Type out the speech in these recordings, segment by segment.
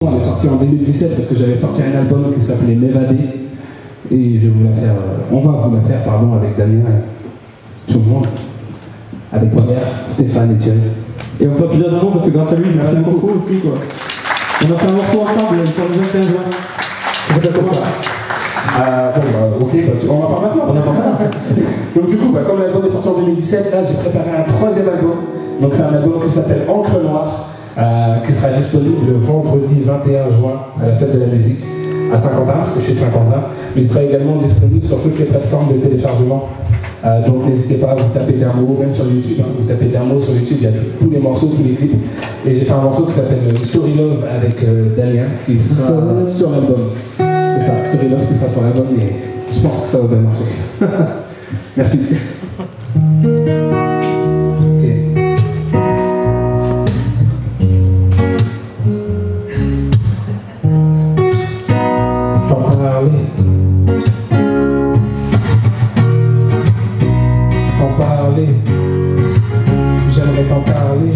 Elle est sortie en 2017 parce que j'avais sorti un album qui s'appelait M'évader. Et je vais vous la faire, on va vous la faire, pardon, avec Damien et tout le monde. Avec Pierre, Stéphane et Thierry. Et on peut applaudir d'abord parce que grâce à lui, merci beaucoup aussi, quoi. On a fait un morceau ensemble pour le 21 juin. C'est peut-être comme ça. Ok, on en parle maintenant. On en parle maintenant. Donc du coup, comme l'album est sorti en 2017, là j'ai préparé un troisième album. Donc c'est un album qui s'appelle Encre Noire, qui sera disponible le vendredi 21 juin à la fête de la musique à Saint-Quentin, parce que je suis de Saint-Quentin. Mais il sera également disponible sur toutes les plateformes de téléchargement. Donc n'hésitez pas à vous taper Dermo, même sur YouTube, vous tapez Dermo sur YouTube, il y a tous les morceaux, tous les clips. Et j'ai fait un morceau qui s'appelle Story Love avec Damien, qui sera sur l'album. C'est ça, Story Love qui sera sur l'album, mais je pense que ça va bien marcher. Merci. J'aimerais t'en parler.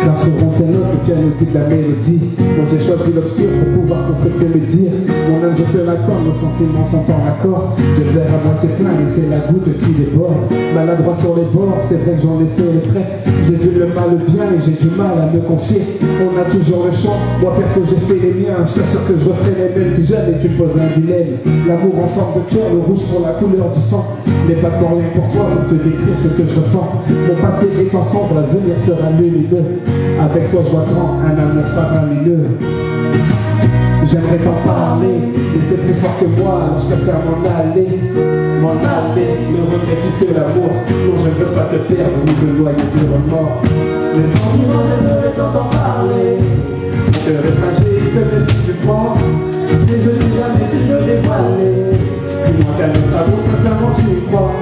Car ce rond c'est notre piano de la mélodie. Moi j'ai choisi l'obscur pour pouvoir confronter mes dires. Mon âme je te l'accorde, nos sentiments sont en accord. Je verre à moitié plein et c'est la goutte qui déborde. Maladroit sur les bords, c'est vrai que j'en ai fait les frais. J'ai vu le mal, le bien et j'ai du mal à me confier. On a toujours le choix, moi perso j'ai fait les miens. Je t'assure que je referai les mêmes si jamais tu me poses un dilemme. L'amour en forme de cœur, le rouge pour la couleur du sang. N'est pas pour rien pour toi pour te décrire ce que je ressens. Mon passé étant sombre, l'avenir sera lumineux. Avec toi je vois grand, un amour faramineux. J'aimerais t'en parler, mais c'est plus fort que moi, alors je préfère m'en aller. M'en aller, le regret plus que l'amour. Non, je ne veux pas te perdre, ni de noyer de remords. Les sentiments, j'aimerais t'en parler. Mon cœur est fragile, se méfie du froid. Tu sais, je n'ai jamais su me dévoiler. Dis-moi qu'à notre amour, sincèrement, tu y crois.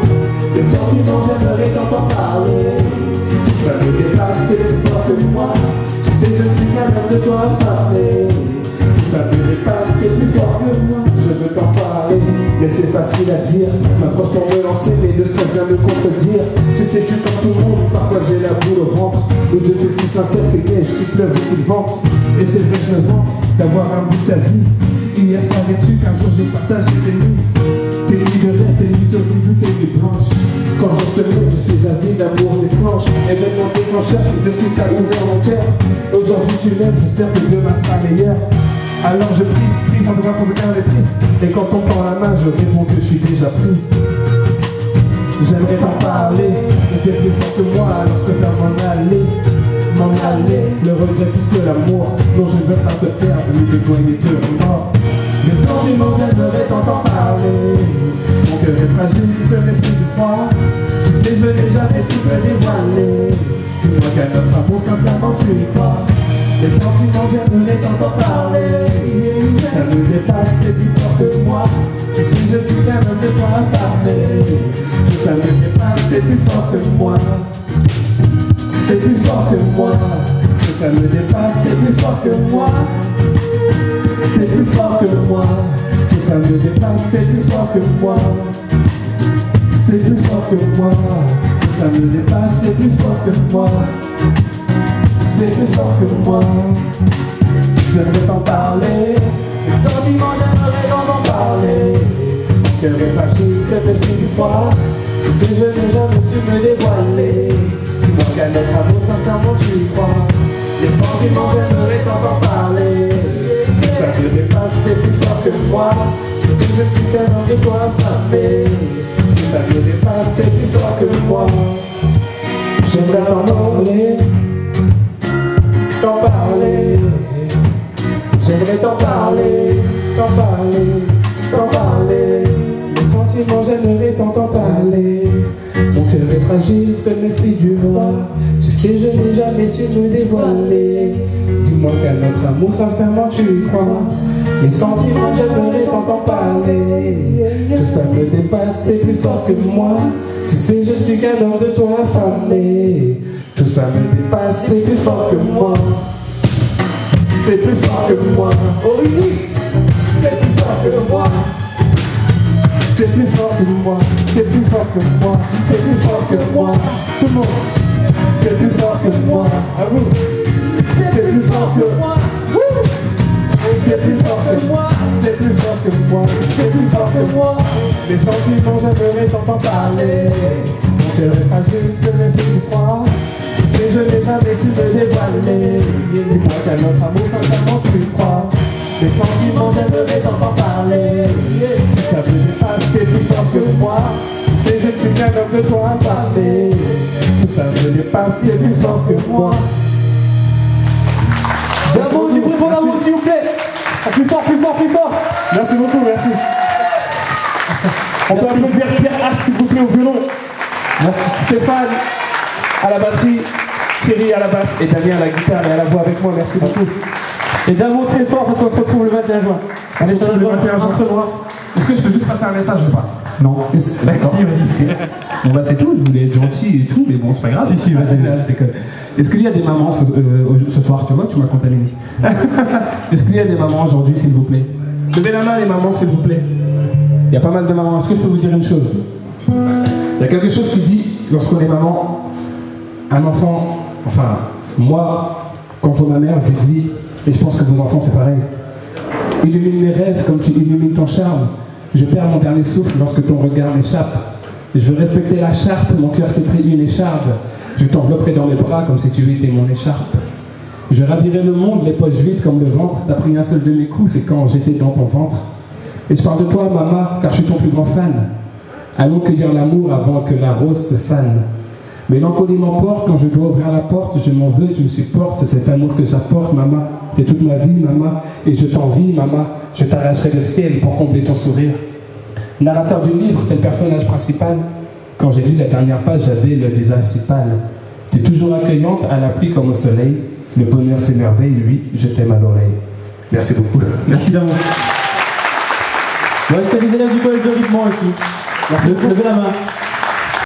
Les sentiments, j'aimerais t'en parler. Ça me dépasse, c'est plus fort que moi. Tu sais, je ne suis qu'un homme de toi affamé. Ça me dépasse, c'est plus fort que moi. Je veux t'en parler, mais c'est facile à dire. M'approche pour me lancer, mais le stress vient me contredire. Tu sais, je suis comme tout le monde, parfois j'ai la boule au ventre. Nous deux, c'est si sincère que neige qui pleuve ou qui vente. Et c'est vrai, je me vante d'avoir un bout de ta vie. Hier, savais-tu qu'un jour j'ai partagé tes nuits? Tes nuits de rêve, tes nuits d'olive, tes nuits blanches. Quand je se lève, je suis à vie d'amour déclenche. Et même mon déclencheur, de suite a ouvert mon cœur. Aujourd'hui tu m'aimes, j'espère que demain sera meilleur. Alors je prie sans devoir sans aucun répit. Et quand on tend la main, je réponds que je suis déjà pris. J'aimerais t'en parler, mais c'est plus fort que moi, alors je préfère m'en aller. M'en aller, le regret plus que l'amour. Non, je ne veux pas te perdre, ni de toi ni de remords. Les sentiments, j'aimerais t'en parler. Mon cœur est fragile, je méfie du froid. Tu sais, je n'ai jamais su me dévoiler. Dis-moi qu'à notre amour, sincèrement, tu y crois. Les sentiments, j'aimerais t'en parler. Ça me dépasse, c'est plus fort que moi. Tu sais, je suis qu'un homme de toi affamé. Ça me dépasse, c'est plus fort que moi. C'est plus fort que moi. Ça me dépasse, c'est plus fort que moi. C'est plus fort que moi. Ça me dépasse, c'est plus fort que moi. C'est plus fort que moi. Ça me dépasse, c'est plus fort que moi. C'est plus fort que moi. J'aimerais t'en parler. Les sentiments, j'aimerais t'en parler. Mon cœur est fragile, c'est méfie du froid. Tu sais, je n'ai jamais su me dévoiler. Dis-moi qu'à notre amour, sincèrement, tu y crois. Les sentiments, j'aimerais t'en parler. Ça te dépasse, c'est plus fort que moi. Tu sais, je suis qu'un homme de toi affamé. Ça me dépasse, c'est plus fort que moi. J'aimerais t'en parler. T'en parler, j'aimerais t'en parler, t'en parler, t'en parler. Les sentiments, j'aimerais t'en parler. Mon cœur est fragile, se méfie du froid. Tu sais, je n'ai jamais su me dévoiler. Dis-moi qu'à notre amour, sincèrement, tu y crois. Les sentiments, j'aimerais t'en parler. Tout ça me dépasse, c'est plus fort que moi. Tu sais, je ne suis qu'un homme de toi affamé. Tout ça me dépasse, c'est plus fort que moi. C'est plus fort que moi. Oh oui, c'est plus fort que moi. C'est plus fort que moi. C'est plus fort que moi. C'est plus fort que moi. Tout le monde. moi. À vous. C'est plus fort que moi. C'est plus fort que moi. C'est plus fort que moi. C'est plus fort que moi. Les sentiments, j'aimerais t'entendre parler. Mon cœur est fragile, c'est le fil du froid. Si je n'ai jamais su me dévoiler, Dis-moi qu'à notre amour, sincèrement, tu y crois. mes sentiments, j'aimerais t'entendre parler. Ça veut dire pas, c'est plus fort que moi. C'est je ne suis qu'un homme de toi à parler. Tout ça veut dire pas, c'est plus fort que moi. Bravo, du bruit pour l'amour, s'il vous plaît. Plus fort, plus fort, plus fort. Merci beaucoup, merci. On peut applaudir Pierre H, s'il vous plaît, au violon. Merci. Stéphane à la batterie, Thierry à la basse et Damien à la guitare et à la voix avec moi. Merci beaucoup. Et d'un mot très fort parce qu'on se retrouve le 21 juin. Allez, je le 21 juin. Est-ce que je peux juste passer un message ou pas? Non. D'accord. Vas-y. Bon bah c'est tout, je voulais être gentil et tout, mais bon c'est pas grave. Si, vas-y, je déconne. Est-ce qu'il y a des mamans ce soir? Tu vois, tu m'as contaminé. Est-ce qu'il y a des mamans aujourd'hui, s'il vous plaît? Levez la main les mamans, s'il vous plaît. Il y a pas mal de mamans. Est-ce que je peux vous dire une chose? Il y a quelque chose qui dit, lorsqu'on est maman, un enfant, enfin, moi, quand je vois ma mère, je lui dis, et je pense que vos enfants c'est pareil, illumine mes rêves comme tu illumines ton charme. Je perds mon dernier souffle lorsque ton regard m'échappe. Je veux respecter la charte, mon cœur s'est pris une écharpe. Je t'envelopperai dans mes bras comme si tu étais mon écharpe. Je ravirai le monde, les poches vides comme le ventre. T'as pris un seul de mes coups, c'est quand j'étais dans ton ventre. Et je parle de toi, maman, car je suis ton plus grand fan. Allons cueillir l'amour avant que la rose se fane. Mélancolie m'emporte quand je dois ouvrir la porte. Je m'en veux, tu me supportes, cet amour que j'apporte, maman. T'es toute ma vie, maman, et je t'envie, maman. Je t'arracherai le ciel pour combler ton sourire. Narrateur du livre, t'es le personnage principal. Quand j'ai lu la dernière page, j'avais le visage si pâle. T'es toujours accueillante, à la pluie comme au soleil. Le bonheur s'émerveille, lui, je t'aime à l'oreille. Merci beaucoup. Merci d'amour. Bon, est-ce qu'il y a des élèves du collège de Rippemont ici? Merci beaucoup. Levez la main.